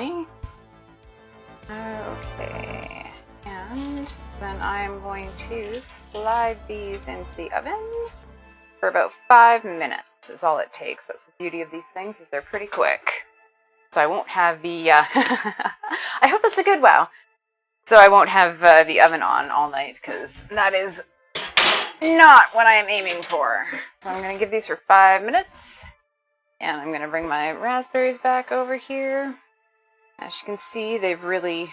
finally. Okay, and then I'm going to slide these into the oven for about 5 minutes is all it takes. That's the beauty of these things, is they're pretty quick. So I won't have the, I hope that's a good wow. So I won't have the oven on all night, because that is not what I am aiming for. So I'm going to give these for 5 minutes. And I'm going to bring my raspberries back over here. As you can see, they've really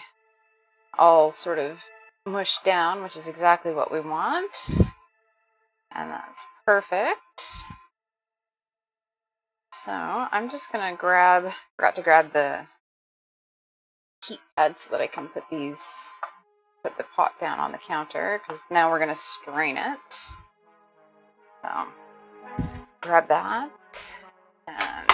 all sort of mushed down, which is exactly what we want. And that's perfect. So I'm just going to forgot to grab the heat pad so that I can put the pot down on the counter, because now we're going to strain it. So grab that and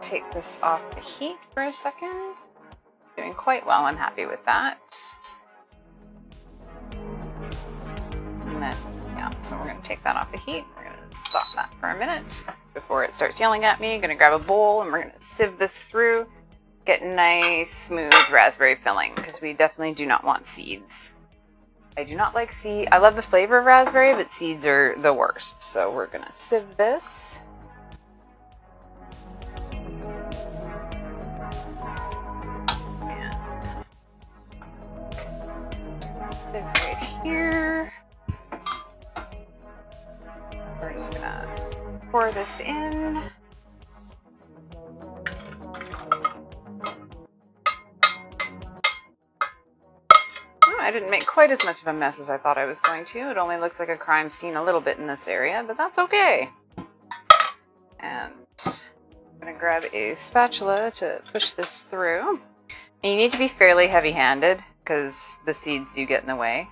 take this off the heat for a second. Doing quite well, I'm happy with that. And then, yeah, so we're going to take that off the heat. We're going to stop that for a minute before it starts yelling at me. I'm going to grab a bowl and we're going to sieve this through. Get nice, smooth raspberry filling, because we definitely do not want seeds. I do not like seeds. I love the flavor of raspberry, but seeds are the worst. So we're going to sieve this. Right here. We're just gonna pour this in. Oh, I didn't make quite as much of a mess as I thought I was going to. It only looks like a crime scene a little bit in this area, but that's okay. And I'm gonna grab a spatula to push this through. And you need to be fairly heavy-handed, because the seeds do get in the way.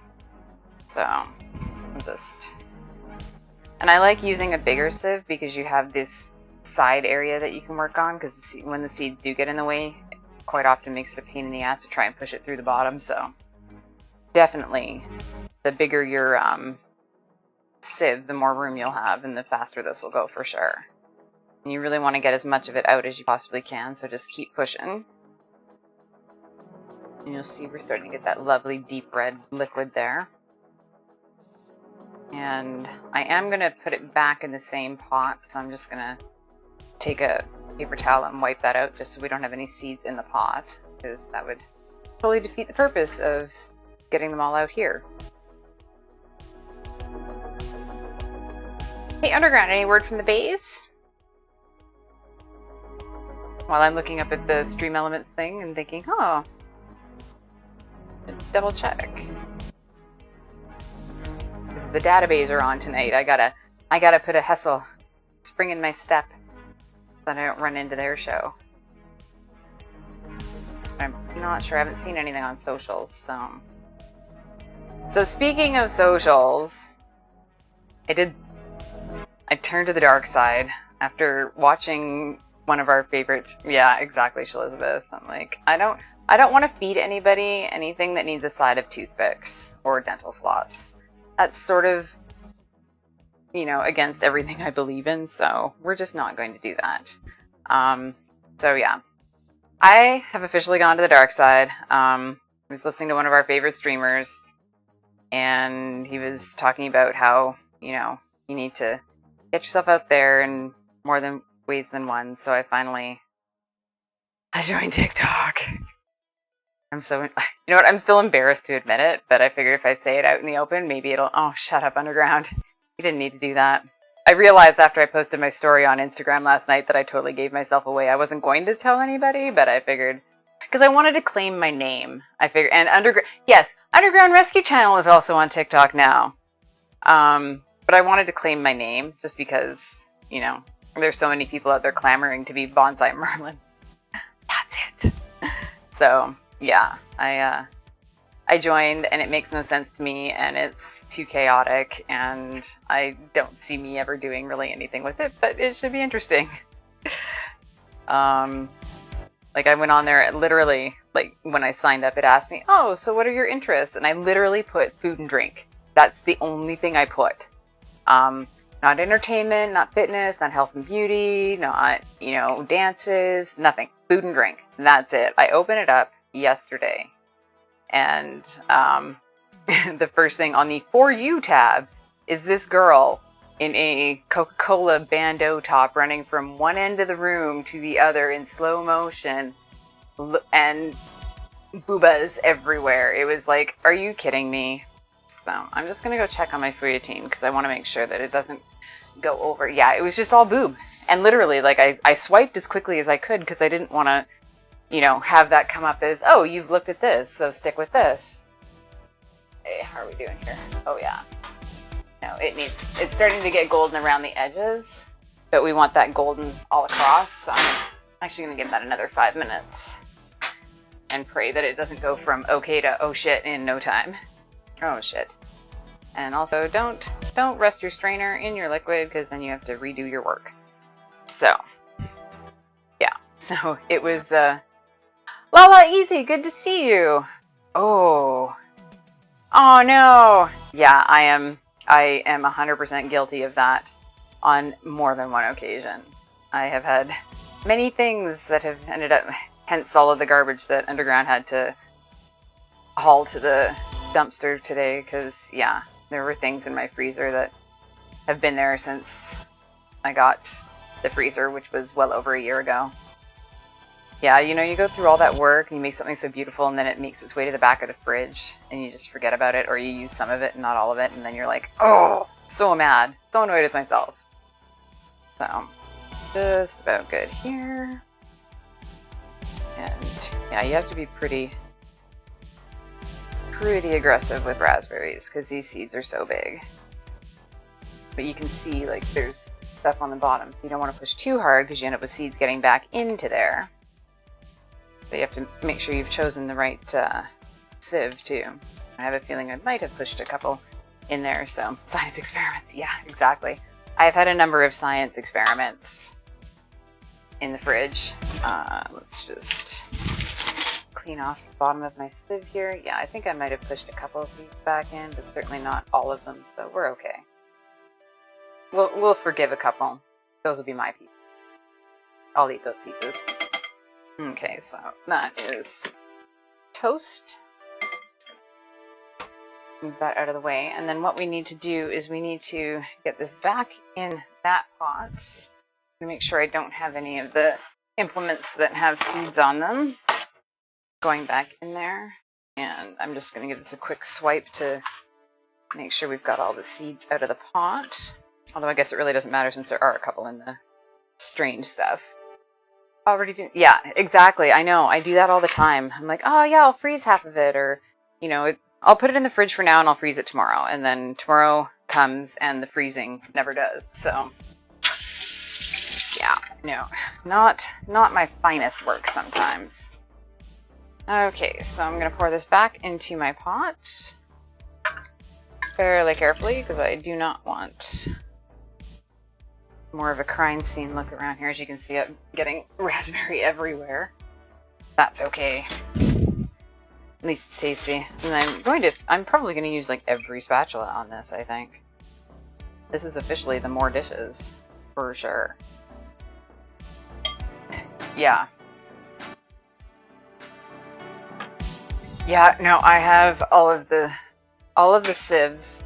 So, and I like using a bigger sieve because you have this side area that you can work on, because when the seeds do get in the way, it quite often makes it a pain in the ass to try and push it through the bottom. So, definitely, the bigger your sieve, the more room you'll have, and the faster this will go for sure. And you really want to get as much of it out as you possibly can, so just keep pushing. And you'll see we're starting to get that lovely deep red liquid there. And I am going to put it back in the same pot, so I'm just going to take a paper towel and wipe that out just so we don't have any seeds in the pot, because that would totally defeat the purpose of getting them all out here. Hey, Underground, any word from the bays? While I'm looking up at the Stream Elements thing and thinking, oh, double check. Because the database are on tonight. I gotta put a hustle, spring in my step, so that I don't run into their show. I'm not sure. I haven't seen anything on socials. So speaking of socials, I turned to the dark side after watching one of our favorites. Yeah, exactly, Elizabeth. I'm like, I don't want to feed anybody anything that needs a side of toothpicks or dental floss. That's sort of, against everything I believe in, so we're just not going to do that. So yeah, I have officially gone to the dark side. I was listening to one of our favorite streamers, and he was talking about how, you need to get yourself out there in more than ways than one. So I joined TikTok. I'm still embarrassed to admit it, but I figured if I say it out in the open, maybe oh, shut up, Underground. You didn't need to do that. I realized after I posted my story on Instagram last night that I totally gave myself away. I wasn't going to tell anybody, but I figured, because I wanted to claim my name. And Underground Rescue Channel is also on TikTok now. But I wanted to claim my name just because, there's so many people out there clamoring to be Banzai Merlin. That's it. So, yeah, I joined, and it makes no sense to me, and it's too chaotic, and I don't see me ever doing really anything with it, but it should be interesting. I went on there, literally, when I signed up, it asked me, oh, so what are your interests? And I literally put food and drink. That's the only thing I put. Not entertainment, not fitness, not health and beauty, not, dances, nothing. Food and drink. That's it. I opened it up yesterday. And the first thing on the For You tab is this girl in a Coca-Cola bandeau top running from one end of the room to the other in slow motion. And boobas everywhere. It was like, are you kidding me? So I'm just going to go check on my creatine because I want to make sure that it doesn't go over. Yeah, it was just all boob. And literally, like, I swiped as quickly as I could because I didn't want to, have that come up as, oh, you've looked at this, so stick with this. Hey, how are we doing here? Oh, yeah. No, it's starting to get golden around the edges, but we want that golden all across. So I'm actually going to give that another 5 minutes and pray that it doesn't go from okay to oh shit in no time. Oh shit. And also don't rest your strainer in your liquid because then you have to redo your work. So, yeah. So it was Lala Easy, good to see you. Oh no. Yeah, I am 100% guilty of that on more than one occasion. I have had many things that have ended up, hence all of the garbage that Underground had to haul to the dumpster today, because, yeah, there were things in my freezer that have been there since I got the freezer, which was well over a year ago. Yeah, you go through all that work and you make something so beautiful and then it makes its way to the back of the fridge and you just forget about it, or you use some of it and not all of it, and then you're like, oh, so mad, so annoyed with myself. So, just about good here. And yeah, you have to be pretty aggressive with raspberries because these seeds are so big. But you can see, like, there's stuff on the bottom, so you don't want to push too hard because you end up with seeds getting back into there. So you have to make sure you've chosen the right sieve too. I have a feeling I might have pushed a couple in there, so science experiments, yeah, exactly. I've had a number of science experiments in the fridge. Let's just clean off the bottom of my sieve here. Yeah, I think I might have pushed a couple of seeds back in, but certainly not all of them, so we're okay. We'll forgive a couple. Those will be my pieces. I'll eat those pieces. Okay, so that is toast. Move that out of the way. And then what we need to do is we need to get this back in that pot. Make sure I don't have any of the implements that have seeds on them going back in there. And I'm just going to give this a quick swipe to make sure we've got all the seeds out of the pot. Although I guess it really doesn't matter since there are a couple in the strained stuff. Already do. Yeah, exactly. I know. I do that all the time. I'm like, oh yeah, I'll freeze half of it, or I'll put it in the fridge for now and I'll freeze it tomorrow. And then tomorrow comes and the freezing never does. So yeah, no, not my finest work sometimes. Okay, so I'm gonna pour this back into my pot fairly carefully because I do not want more of a crime scene look around here. As you can see, I'm getting raspberry everywhere. That's okay. At least it's tasty. And I'm probably going to use like every spatula on this, I think. This is officially the more dishes, for sure. Yeah. Yeah, no, I have all of the sieves.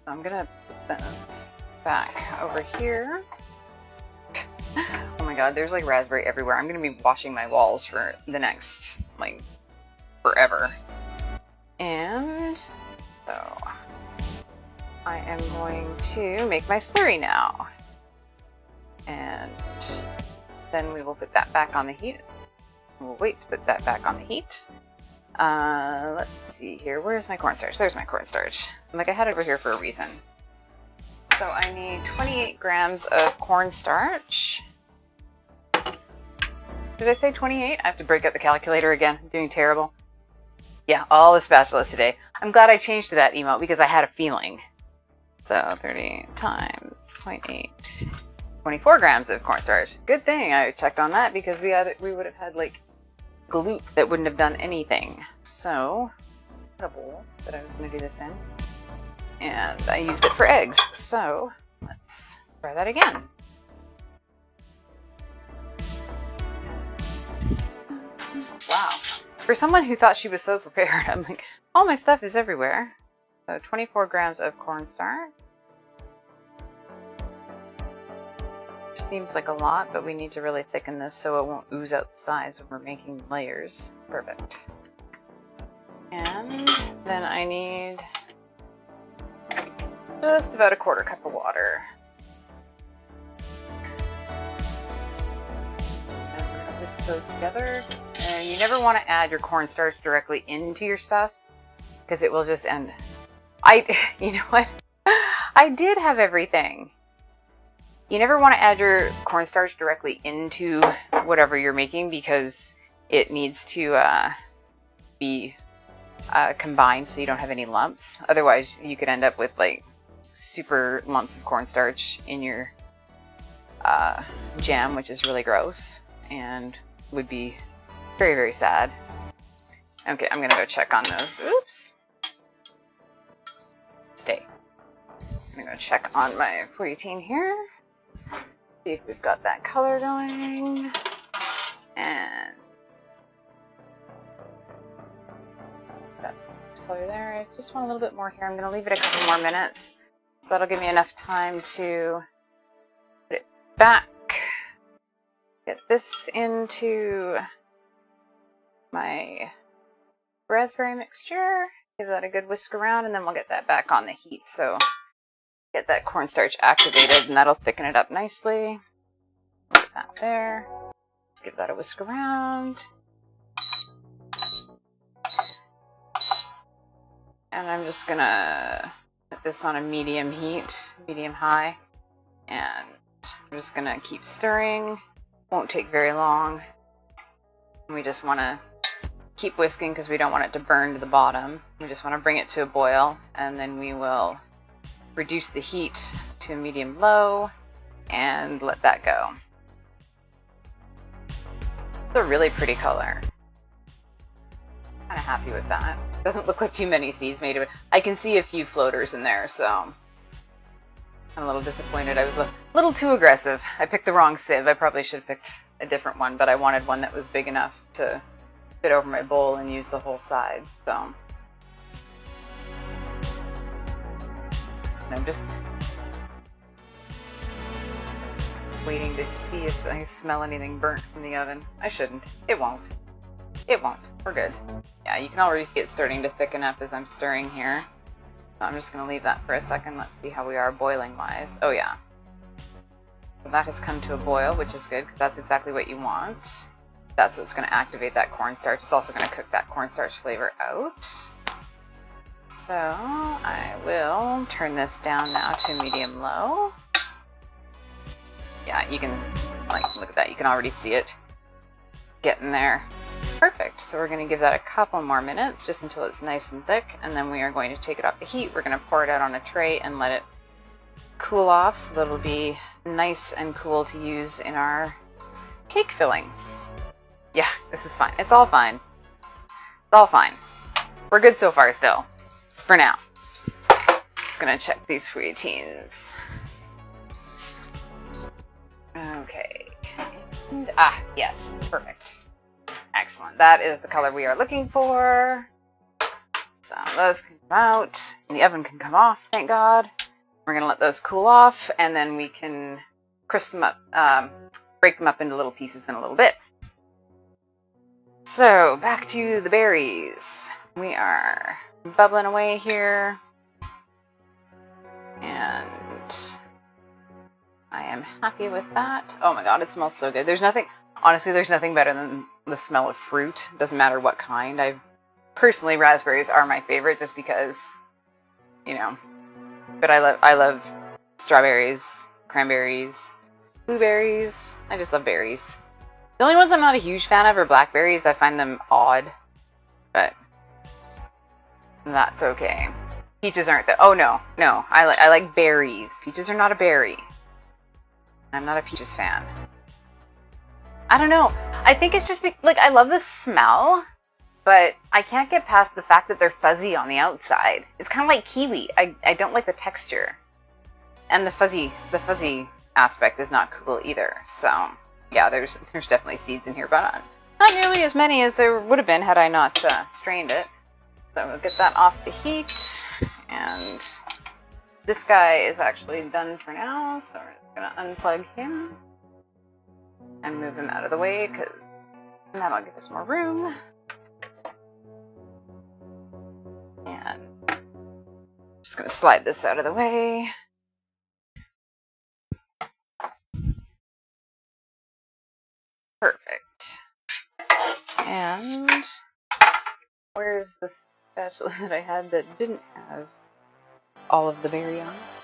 So I'm going to put this back over here. Oh my god, there's like raspberry everywhere. I'm gonna be washing my walls for the next, like, forever. And so I am going to make my slurry now. And then we will put that back on the heat. We'll wait to put that back on the heat. Let's see here. Where's my cornstarch? There's my cornstarch. I'm like, I had it over here for a reason. So I need 28 grams of cornstarch. Did I say 28? I have to break out the calculator again. I'm doing terrible. Yeah, all the spatulas today. I'm glad I changed to that emote because I had a feeling. So 30 times 0.8. 24 grams of cornstarch. Good thing I checked on that because we would have had like gloop that wouldn't have done anything. So, I had a bowl that I was going to do this in. and I used it for eggs. So let's try that again. Wow. For someone who thought she was so prepared, I'm like, all my stuff is everywhere. So 24 grams of cornstarch. Seems like a lot, but we need to really thicken this so it won't ooze out the sides when we're making layers. Perfect. And then I need just about a 1/4 cup of water. And we're going to whisk those together. And you never want to add your cornstarch directly into your stuff because it will just end. You know what? I did have everything. You never want to add your cornstarch directly into whatever you're making because it needs to be combined so you don't have any lumps. Otherwise, you could end up with like super lumps of cornstarch in your jam, which is really gross and would be very, very sad. Okay, I'm going to go check on those. Oops. Stay. I'm going to check on my protein here. See if we've got that color going. And that's the color there. I just want a little bit more here. I'm going to leave it a couple more minutes. So that'll give me enough time to put it back. Get this into my raspberry mixture. Give that a good whisk around, and then we'll get that back on the heat. So get that cornstarch activated, and that'll thicken it up nicely. Put that there. Let's give that a whisk around. And I'm just gonna put this on a medium heat, medium high, and I'm just gonna keep stirring. Won't take very long. We just want to keep whisking because we don't want it to burn to the bottom. We just want to bring it to a boil, and then we will reduce the heat to medium low and let that go. It's a really pretty color. Kind of happy with that. Doesn't look like too many seeds made of it. I can see a few floaters in there, so I'm a little disappointed. I was a little too aggressive. I picked the wrong sieve. I probably should have picked a different one, but I wanted one that was big enough to fit over my bowl and use the whole sides, so I'm just waiting to see if I smell anything burnt from the oven. I shouldn't. It won't. It won't. We're good. Yeah, you can already see it starting to thicken up as I'm stirring here. So I'm just going to leave that for a second. Let's see how we are boiling-wise. Oh, yeah. So that has come to a boil, which is good because that's exactly what you want. That's what's going to activate that cornstarch. It's also going to cook that cornstarch flavor out. So I will turn this down now to medium low. Yeah, you can, like, look at that. You can already see it getting there. Perfect. So we're going to give that a couple more minutes just until it's nice and thick, and then we are going to take it off the heat. We're going to pour it out on a tray and let it cool off so that it'll be nice and cool to use in our cake filling. Yeah, this is fine. It's all fine. It's all fine. We're good so far still. For now. Just gonna check these fouilletines. Okay. And, yes. Perfect. Excellent. That is the color we are looking for. So those can come out. And the oven can come off, thank God. We're gonna let those cool off, and then we can crisp them up, break them up into little pieces in a little bit. So, back to the berries. We are bubbling away here. And I am happy with that. Oh my god, it smells so good. Honestly, there's nothing better than the smell of fruit. Doesn't matter what kind. Personally, raspberries are my favorite just because, you know. But I love strawberries, cranberries, blueberries. I just love berries. The only ones I'm not a huge fan of are blackberries. I find them odd, but that's okay. Peaches aren't oh no. I like berries. Peaches are not a berry. I'm not a peaches fan. I don't know. I think it's just like I love the smell, but I can't get past the fact that they're fuzzy on the outside. It's kind of like kiwi. I don't like the texture. And the fuzzy aspect is not cool either. So, yeah, there's definitely seeds in here, but not nearly as many as there would have been had I not strained it. So we'll get that off the heat, and this guy is actually done for now, so we're just going to unplug him and move him out of the way, because that'll give us more room. And just going to slide this out of the way. Perfect. And where's the spatula that I had that didn't have all of the berry on it?